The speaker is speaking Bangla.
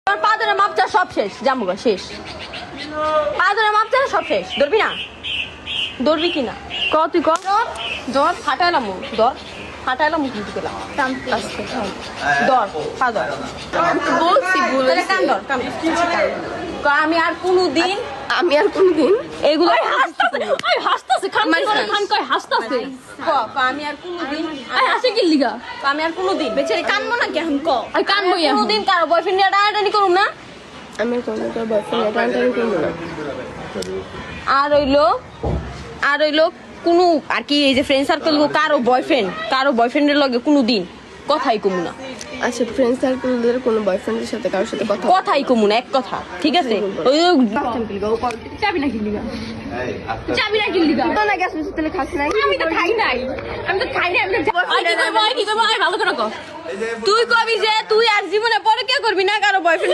তোর পা ধরে মাপ চা সব শেষ, জামুগা শেষ। পা ধরে মাপ চা সব শেষ। ধরবি না? ধরবি কি না? ক তুই ক। ধর হাঁটাইলাম মুখ, ধর হাঁটাইলাম মুখ কিন্তু পেলাম। ধর পা ধর। বলছি তাহলে কান ধর, কান ধর। ক আমি আর কোনোদিন এগুলো হাসতাছে খান মারিস না। খান কয় হাসতাছে ক আমি আর কোনোদিন আই হাসে কি লিগা আমি আর কোনোদিন বেচারি কানবো না কেন ক আই কানবো এখন কোনোদিন কারো বয়ফ্রেন্ড নিয়ে টানাটানি করুম না। আমি কোনো বয়ফ্রেন্ড টানটানি করবো না। আর হইলো কোনো আর কি এই যে ফ্রেন্ড সার্কেল কারো বয়ফ্রেন্ডের লগে কোনোদিন কথাই কমু না। আচ্ছা ফ্রেন্ড সার্কেলদের কোনো বয়ফ্রেন্ডের সাথে কারোর সাথে কথা কথাই কমু না, এক কথা, ঠিক আছে? ওই চাবি না কি লিগা চাবি না কি লিগা তো না গ্যাস মিশে তেলে খাস নাই। আমি তো খাই নাই আমি তো কি করবো ভালো করে কর। তুই কবি যে তুই আর জীবনে পরে কে করবি না কারো বয়ফ্রেন্ড